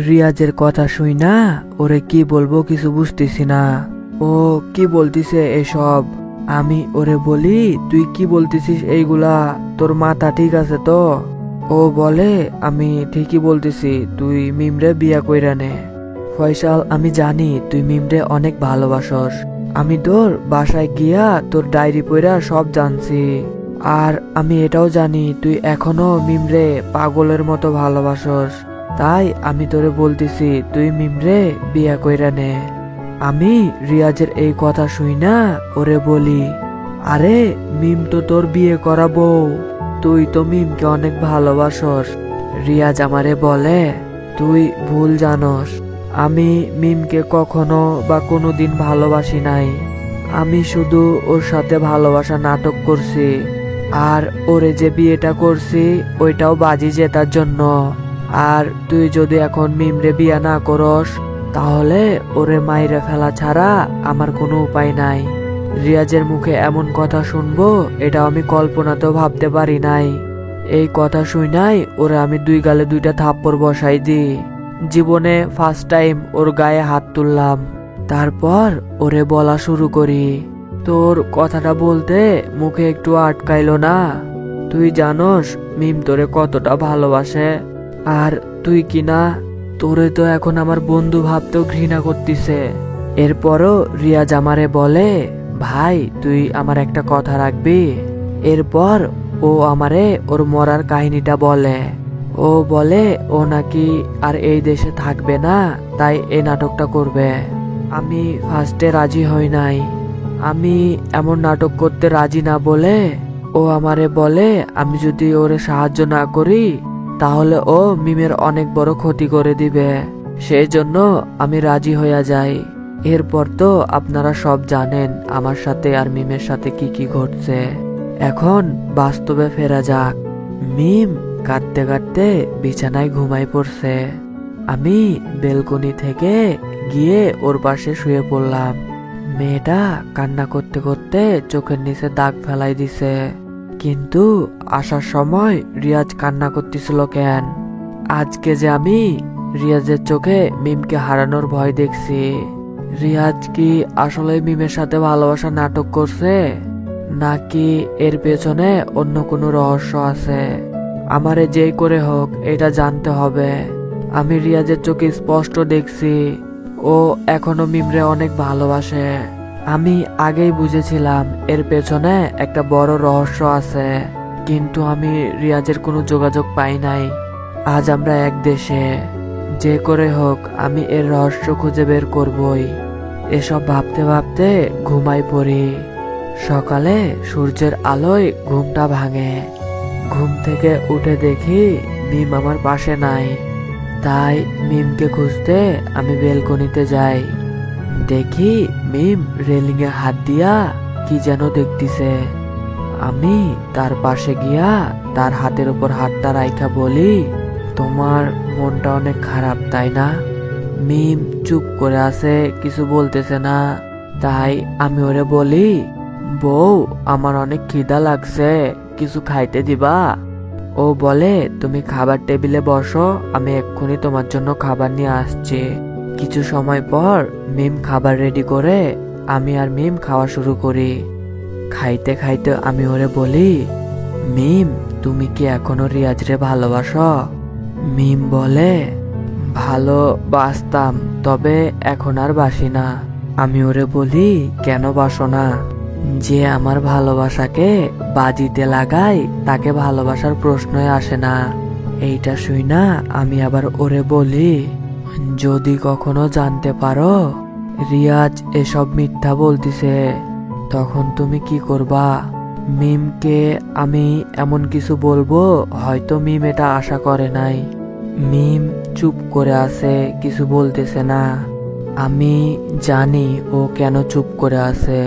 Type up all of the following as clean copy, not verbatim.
রিয়াজের কথা শুই না, ওরে কি বলবো কিছু বুঝতেছি না। ও কি বলতিছে এসব? আমি ওরে বলি, তুই কি বলতেছিস এইগুলা? তোর মাথা ঠিক আছে তো? ও বলে, আমি ঠিকই বলতেছি, তুই মিমরে বিয়া কইরা নে। ফয়সাল, আমি জানি তুই মিমরে অনেক ভালোবাসস। আমি তোর বাসায় গিয়া তোর ডায়েরি পড়া সব জানছি। আর আমি এটাও জানি তুই এখনো মিমরে পাগলের মতো ভালোবাসস। তাই আমি তোরে বলতেছি, তুই মিমরে বিয়া কইরা নে। আমি রিয়াজের এই কথা শুই না ওরে বলি, আরে মিম তো তোর বিয়ে করাবো, তুই তো মিমকে অনেক ভালোবাসস। রিয়াজ আমারে বলে, তুই ভুল জানস, আমি মিমকে কখনো বা কোনোদিন ভালোবাসি নাই। আমি শুধু ওর সাথে ভালোবাসা নাটক করছি। আর ওরে যে বিয়েটা করছি ওইটাও বাজি জেতার জন্য। আর তুই যদি এখন মিমরে বিয়া না করস, তাহলে ওরে মাইরে ফেলা ছাড়া আমার কোনো উপায় নাই। রিয়াজের মুখে এমন কথা শুনবো এটা আমি কল্পনাতেও ভাবতে পারি নাই। এই কথা শুই নাই ওরে আমি দুই গালে দুইটা থাপ্পড় বসাই দিই। জীবনে ফার্স্ট টাইম ওর গায়ে হাত তুললাম। তারপর ওরে বলা শুরু করি, তোর কথাটা বলতে মুখে একটু আটকাইলো না? তুই জানোস মিম তোরে কতটা ভালোবাসে। আর তুই কি না, তোরে তো এখন আমার বন্ধু ভাবতেও ঘৃণা করতিছে। এরপরও রিয়াজ আমারে বলে, ভাই তুই আমার একটা কথা রাখবি? এরপর ও আমারে ওর মরার কাহিনীটা বলে। ও বলে ও নাকি আর এই দেশে থাকবে না, তাই এই নাটকটা করবে। আমি ফার্স্টে রাজি হই নাই। আমি এমন নাটক করতে রাজি না বলে ও আমারে বলে, আমি যদি ওরে সাহায্য না করি তাহলে ও মিমের অনেক বড় ক্ষতি করে দিবে। সেই জন্য আমি রাজি হইয়া যাই। এরপর তো আপনারা সব জানেন আমার সাথে আর মিমের সাথে কি কি ঘটছে। এখন বাস্তবে ফেরা যাক। মিম কাঁদতে কাঁদতে বিছানায় ঘুমাই পড়ছে। আমি বেলকনি থেকে গিয়ে ওর পাশে শুয়ে পড়লাম। মেয়েটা কান্না করতে করতে চোখের নিচে দাগ ফেলাই দিছে। কিন্তু আসার সময় রিয়াজ কান্না করতেছিল কেন? আজকে যে আমি রিয়াজের চোখে মিমকে হারানোর ভয় দেখছি। রিয়াজ কি আসলে মিমের সাথে ভালোবাসা নাটক করছে, নাকি এর পেছনে অন্য কোনো রহস্য আছে? আমারে যেই করে হোক এটা জানতে হবে। আমি রিয়াজের চোখে স্পষ্ট দেখছি ও এখনো মিমরে অনেক ভালোবাসে। আমি আগেই বুঝেছিলাম এর পেছনে একটা বড় রহস্য আছে, কিন্তু আমি রিয়াজের কোনো যোগাযোগ পাই নাই। আজ আমরা এক দেশে, যে করে হোক আমি এর রহস্য খুঁজে বের করবই। এসব ভাবতে ভাবতে ঘুমাই পড়ি। সকালে সূর্যের আলোয় ঘুমটা ভাঙে। ঘুম থেকে উঠে দেখি মিম আমার পাশে নাই। তাই মিমকে খুঁজতে আমি বেলকনিতে যাই। দেখি মিম রেলিংয়ে হাত দিয়া কি যেন দেখতিছে। আমি তার পাশে গিয়া তার হাতের উপর হাতটা রাইখা বলি, তোমার মনটা অনেক খারাপ তাই না? মিম চুপ করে আছে, কিছু বলতেছে না। তাই আমি ওরে বলি, বউ আমার অনেক খিদা লাগছে, কিছু খাইতে দিবা? ও বলে, তুমি খাবার টেবিলে বসো, আমি এক্ষুনি তোমার জন্য খাবার নিয়ে আসছি। কিছু সময় পর মিম খাবার রেডি করে আমি আর মিম খাওয়া শুরু করি। খাইতে খাইতে আমি ওরে বলি, মিম তুমি কি এখনো রিয়াজরে ভালোবাসো? মিম বলে, ভালোবাসতাম, তবে এখন আর বাসি না। আমি ওরে বলি, কেন বাসো না? যে আমার ভালোবাসাকে বাজিতে লাগায় তাকে ভালোবাসার প্রশ্নই আসে না। এইটা শুই না আমি আবার ওরে বলি, যদি কখনো জানতে পারো রিয়াজ এসব মিথ্যা বলতিছে, তখন তুমি কি করবা? মিমকে আমি এমন কিছু বলবো হয়তো মিম এটা আশা করে নাই। মিম চুপ করে আছে, কিছু বলতেছে না। আমি জানি ও কেন চুপ করে আছে।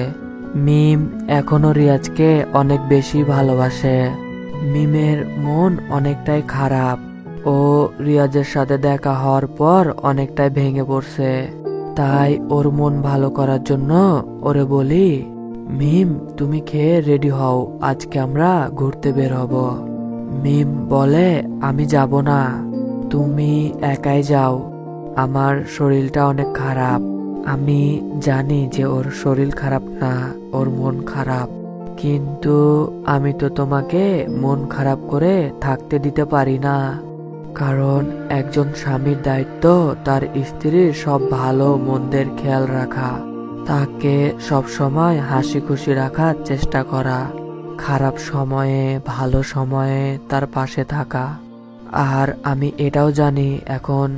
মিম এখনো রিয়াজকে অনেক বেশি ভালোবাসে। মিমের মন অনেকটাই খারাপ। ও রিয়াজের সাথে দেখা হওয়ার পর অনেকটাই ভেঙে পড়ছে। তাই ওর মন ভালো করার জন্য ওরে বলি, মিম, তুমি খেয়ে রেডি হও, আজকে আমরা ঘুরতে বের হব। মিম বলে, আমি যাব না, তুমি একাই যাও, আমার শরীরটা অনেক খারাপ। আমি জানি যে ওর শরীর খারাপ না, ওর মন খারাপ, কিন্তু আমি তো তোমাকে মন খারাপ করে থাকতে দিতে পারি না। কারণ একজন স্বামীর দায়িত্ব তার স্ত্রীর সব ভালো মন্দের খেয়াল রাখা, তাকে সব সময় হাসি খুশি রাখার চেষ্টা করা, খারাপ সময়ে ভালো সময়ে তার পাশে থাকা। আর আমি এটাও জানি এখন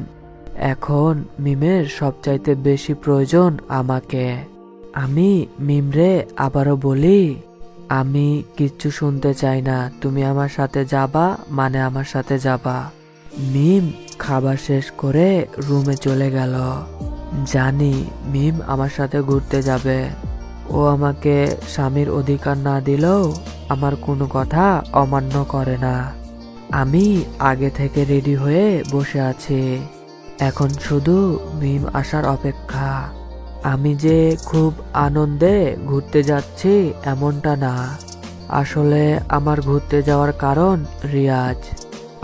এখন মিমের সবচাইতে বেশি প্রয়োজন আমাকে। আমি মিমরে আবারও বলি, আমি কিচ্ছু শুনতে চাই না, তুমি আমার সাথে যাবা মানে আমার সাথে যাবা। মিম খাবার শেষ করে রুমে চলে গেল। জানি মিম আমার সাথে ঘুরতে যাবে। ও আমাকে স্বামীর অধিকার না দিলেও আমার কোনো কথা অমান্য করে না। আমি আগে থেকে রেডি হয়ে বসে আছি, এখন শুধু মিম আসার অপেক্ষা। আমি যে খুব আনন্দে ঘুরতে যাচ্ছি এমনটা না, আসলে আমার ঘুরতে যাওয়ার কারণ রিয়াজ।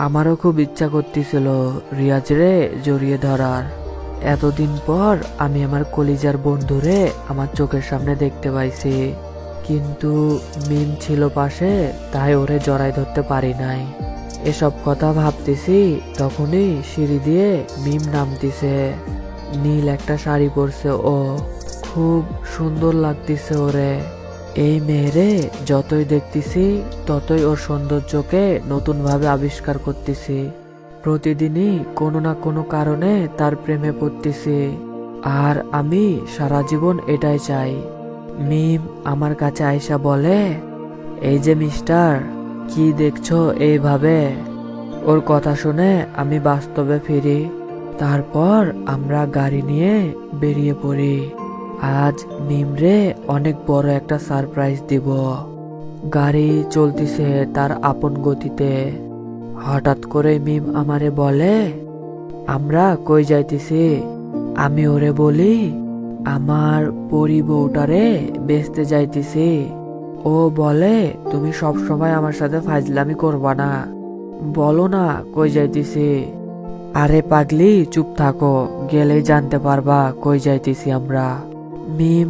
আমারও খুব ইচ্ছা করতেছিল রিয়াজরে জড়িয়ে ধরার। এতদিন পর আমি আমার কলিজার বন্ধুরে আমার চোখের সামনে দেখতে পাইছি, কিন্তু মিম ছিল পাশে, তাই ওরে জড়াই ধরতে পারি নাই। এসব কথা ভাবতেছি তখনই সিঁড়ি দিয়ে মিম নামতিছে। নীল একটা শাড়ি পরছে, ও খুব সুন্দর লাগতেছে ওরে। এই মেয়েরে যতই দেখতেছি ততই ওর সৌন্দর্যকে নতুন ভাবে আবিষ্কার করতেছি। প্রতিদিনই কোনো না কোনো কারণে তার প্রেমে পড়তেছি, আর আমি সারা জীবন এটাই চাই। মিম আমার কাছে আইসা বলে, এই যে মিস্টার, কি দেখছো এইভাবে? ওর কথা শুনে আমি বাস্তবে ফিরি। তারপর আমরা গাড়ি নিয়ে বেরিয়ে পড়ি। আজ মিমরে অনেক বড় একটা সারপ্রাইজ দিব। গাড়ি চলতিছে তার আপন গতিতে। হঠাৎ করে মিম আমারে বলে, আমরা কই যাইতেছি? আমি ওরে বলি, আমার পরি বউটারে বেচতে যাইতেছি। ও বলে, তুমি সব সময় আমার সাথে ফাজলামি করবা না, বলো না কই যাইতেছি। আরে পাগলি, চুপ থাকো, গেলেই জানতে পারবা কই যাইতেছি আমরা। মিম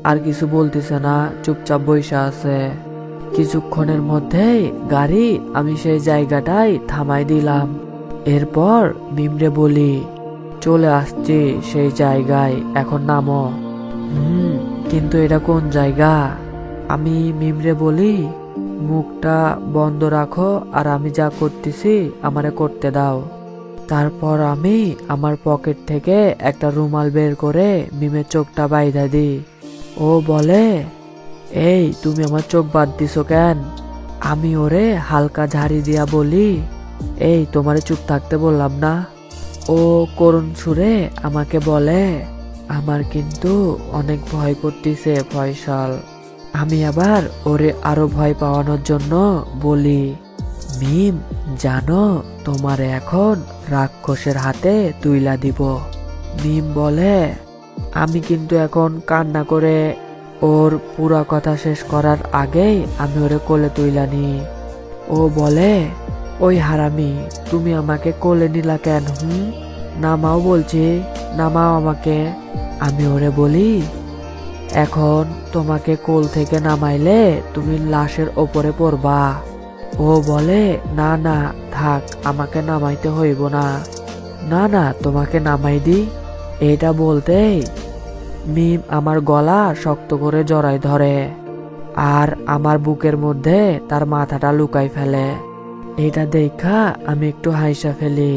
আর কিছু বলতেছে না, চুপচাপ বইসা আছে। কিছুক্ষণের মধ্যেই গাড়ি আমি সেই জায়গাটায় থামাই দিলাম। এরপর মিমরে বলি, চলে আসছি সেই জায়গায়, এখন নামো। কিন্তু এটা কোন জায়গা? আমি মিমরে বলি, মুখটা বন্ধ রাখো আর আমি যা করতেছি আমারে করতে দাও। তারপর আমি আমার পকেট থেকে একটা রুমাল বের করে মিমের চোখটা বাইধা দিই। ও বলে, এই তুমি আমার চোখ বাদ দিছো কেন? আমি ওরে হালকা ঝাড়ি দিয়া বলি, এই তোমারে চুপ থাকতে বললাম না? ও করুণ সুরে আমাকে বলে, আমার কিন্তু অনেক ভয় করতেছে ফয়সাল। আমি আবার ওরে আরো ভয় পাওয়ানোর জন্য বলি, মিম জানো, তোমার এখন রাক্ষসের হাতে তুইলা দিব। মিম বলে, আমি কিন্তু এখন কান্না করে ওর পুরা কথা শেষ করার আগেই আমি ওরে কোলে তুইলা নি। ও বলে, ওই হারামি, তুমি আমাকে কোলে নিলা কেন? নামাও বলছি, নামাও আমাকে। আমি ওরে বলি, এখন তোমাকে কোল থেকে নামাইলে তুমি লাশের ওপরে পড়বা। ও বলে, না না থাক, আমাকে নামাইতে হইব না। না না, তোমাকে নামাই দি। এটা বলতেই মিম আমার গলা শক্ত করে জড়াই ধরে আর আমার বুকের মধ্যে তার মাথাটা লুকাই ফেলে। এটা দেখা আমি একটু হাইসা ফেলি।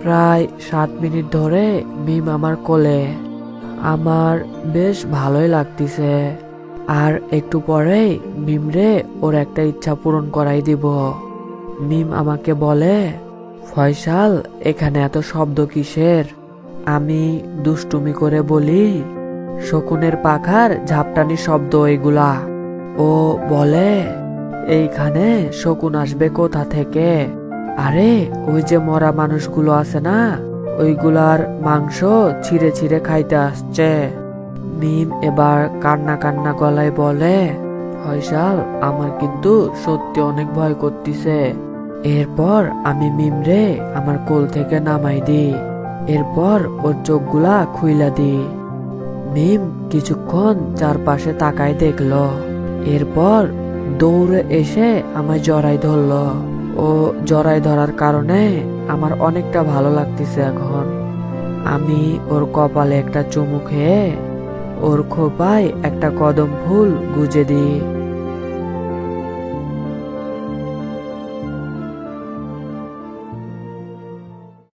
প্রায় 7 মিনিট ধরে মিম আমার কোলে। আমার বেশ ভালোই লাগতেছে। আর একটু পরেই মিমরে ওর একটা ইচ্ছা পূরণ করাই দিব। মিম আমাকে বলে, ফয়সাল, এখানে এত শব্দ কিসের? আমি দুষ্টুমি করে বলি, শকুনের পাখার ঝাপটানি শব্দ এগুলা। ও বলে, এইখানে শকুন আসবে কোথা থেকে? আরে ওই যে মরা মানুষগুলো আছে না, ওইগুলার মাংস ছিঁড়ে ছিঁড়ে খাইতে আসছে। মিম এবার কান্না কান্না গলায় বলে, ফয়সাল, আমার কিন্তু সত্যি অনেক ভয় করতেছে। এরপর আমি মিমরে আমার কোল থেকে নামাই দিই। এরপর ওর চোখগুলা খুইলা দিই। মিম কিছুক্ষণ চারপাশে তাকায় দেখলো। এরপর দৌড়ে এসে আমায় জড়াই ধরলো। ও জড়াই ধরার কারণে আমার অনেকটা ভালো লাগতেছে এখন। আমি ওর কপালে একটা চুমু খেয়ে ওর খোপায় একটা কদম ফুল গুজে দিই।